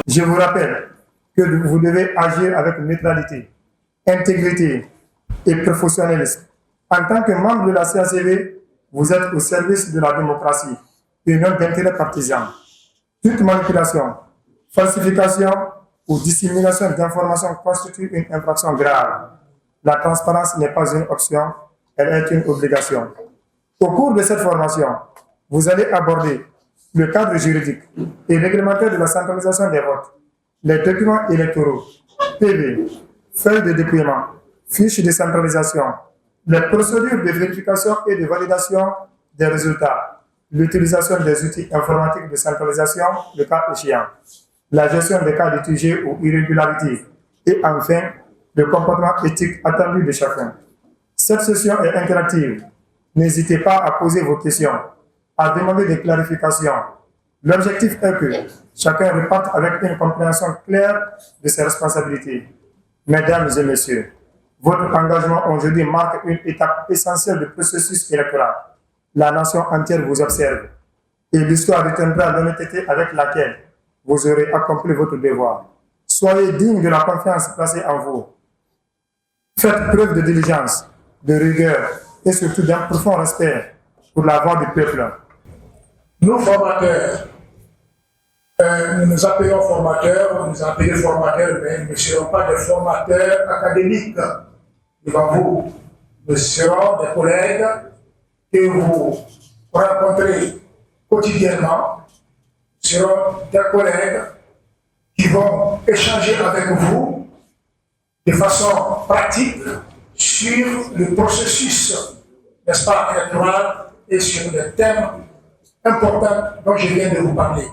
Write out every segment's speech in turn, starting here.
Je vous rappelle que vous devez agir avec neutralité, intégrité et professionnalisme. En tant que membre de la CACV, vous êtes au service de la démocratie et non d'intérêts partisans. Toute manipulation, falsification ou dissémination d'informations constitue une infraction grave. La transparence n'est pas une option, elle est une obligation. Au cours de cette formation, vous allez aborder le cadre juridique et réglementaire de la centralisation des votes, les documents électoraux, PV, feuilles de dépouillement, fiches de centralisation, les procédures de vérification et de validation des résultats, l'utilisation des outils informatiques de centralisation, le cas échéant, la gestion des cas de TG ou irrégularités, et enfin, le comportement éthique attendu de chacun. Cette session est interactive. N'hésitez pas à poser vos questions, à demander des clarifications. L'objectif est que chacun reparte avec une compréhension claire de ses responsabilités. Mesdames et messieurs, votre engagement aujourd'hui marque une étape essentielle du processus électoral. La nation entière vous observe et l'histoire retiendra l'honnêteté avec laquelle vous aurez accompli votre devoir. Soyez dignes de la confiance placée en vous. Faites preuve de diligence, de rigueur et surtout d'un profond respect pour la voix du peuple. Nous, formateurs, nous nous appelons formateurs, vous nous appelez formateurs, mais nous ne serons pas des formateurs académiques devant vous. Nous serons des collègues que vous rencontrez quotidiennement. Nous serons des collègues qui vont échanger avec vous de façon pratique sur le processus, n'est-ce pas, électoral et sur les thèmes importants dont je viens de vous parler.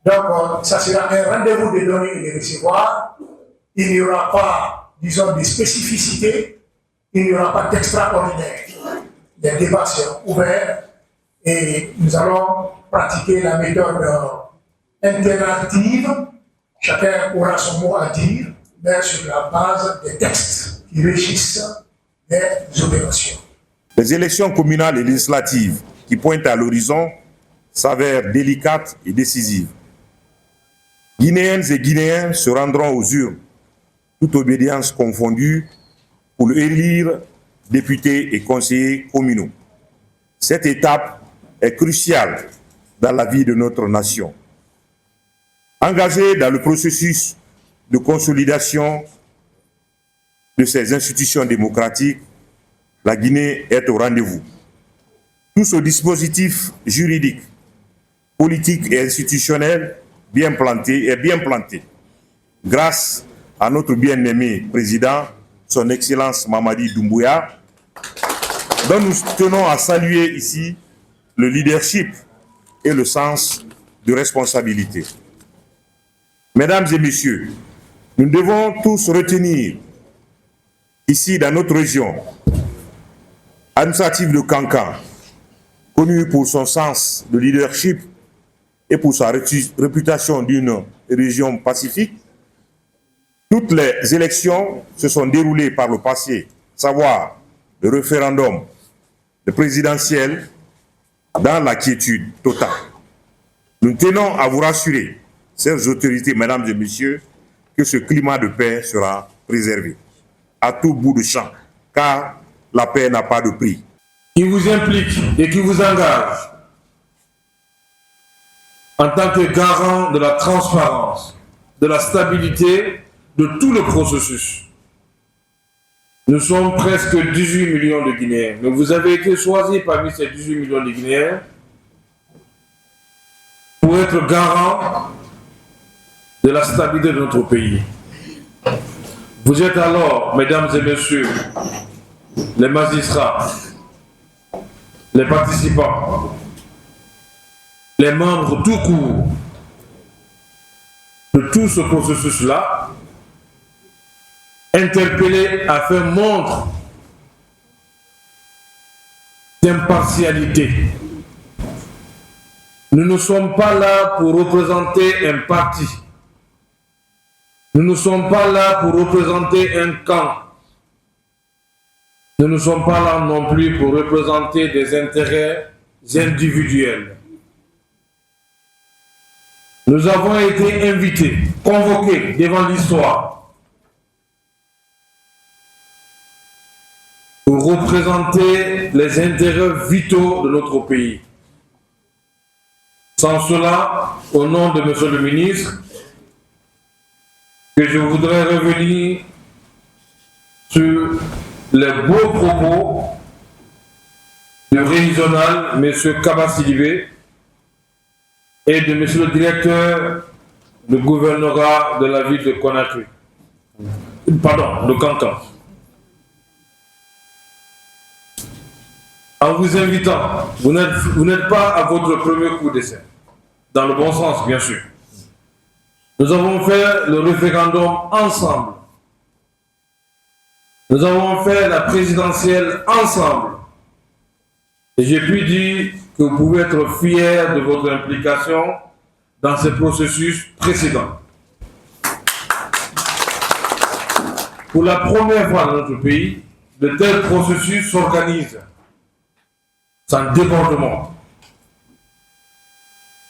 Donc, ça sera un rendez-vous de donner et de recevoir. Il n'y aura pas, disons, de spécificité, il n'y aura pas d'extraordinaire. Les débats seront ouverts et nous allons pratiquer la méthode interactive. Chacun aura son mot à dire, mais sur la base des textes qui régissent les opérations. Les élections communales et législatives qui pointent à l'horizon s'avèrent délicates et décisives. Guinéennes et Guinéens se rendront aux urnes, toute obédience confondue, pour élire députés et conseillers communaux. Cette étape est cruciale dans la vie de notre nation. Engagée dans le processus de consolidation de ses institutions démocratiques, la Guinée est au rendez-vous. Tout ce dispositif juridique, politique et institutionnel bien planté, grâce à notre bien-aimé président, son Excellence Mamadi Doumbouya, dont nous tenons à saluer ici le leadership et le sens de responsabilité. Mesdames et messieurs, nous devons tous retenir ici dans notre région administrative de Kankan, connue pour son sens de leadership et pour sa réputation d'une région pacifique, toutes les élections se sont déroulées par le passé, savoir le référendum, le présidentiel, dans la quiétude totale. Nous tenons à vous rassurer, chères autorités, mesdames et messieurs, que ce climat de paix sera préservé à tout bout de champ, car la paix n'a pas de prix. Qui vous implique et qui vous engage en tant que garant de la transparence, de la stabilité de tout le processus. Nous sommes presque 18 millions de Guinéens, mais vous avez été choisis parmi ces 18 millions de Guinéens pour être garant de la stabilité de notre pays. Vous êtes alors, mesdames et messieurs, les magistrats, les participants, les membres tout court de tout ce processus-là, interpellés à faire montre d'impartialité. Nous ne sommes pas là pour représenter un parti. Nous ne sommes pas là pour représenter un camp. Nous ne sommes pas là non plus pour représenter des intérêts individuels. Nous avons été invités, convoqués devant l'histoire pour représenter les intérêts vitaux de notre pays. Sans cela, au nom de Monsieur le ministre, que je voudrais revenir sur les beaux propos du régional, M. Kaba Sidibé, et de M. le directeur du gouvernorat de la ville de Conakry. Pardon, de Cancan. En vous invitant, vous n'êtes pas à votre premier coup d'essai, dans le bon sens, bien sûr. Nous avons fait le référendum ensemble. Nous avons fait la présidentielle ensemble. Et j'ai pu dire que vous pouvez être fiers de votre implication dans ce processus précédent. Pour la première fois dans notre pays, de tels processus s'organisent sans débordement,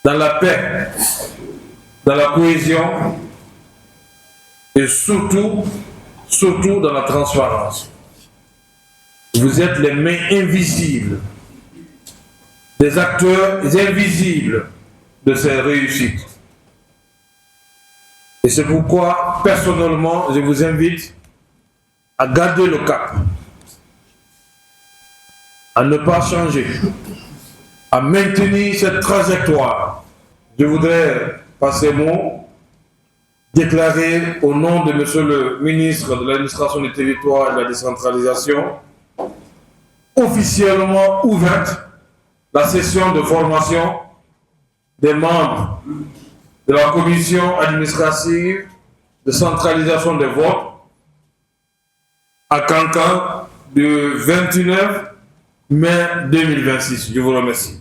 dans la paix, dans la cohésion et surtout dans la transparence. Vous êtes les mains invisibles des acteurs invisibles de ces réussites. Et c'est pourquoi, personnellement, je vous invite à garder le cap, à ne pas changer, à maintenir cette trajectoire. Je voudrais, par ces mots, déclarer au nom de Monsieur le ministre de l'Administration du Territoire et de la Décentralisation, officiellement ouverte la session de formation des membres de la commission administrative de centralisation des votes à Cancan du 29 mai 2026. Je vous remercie.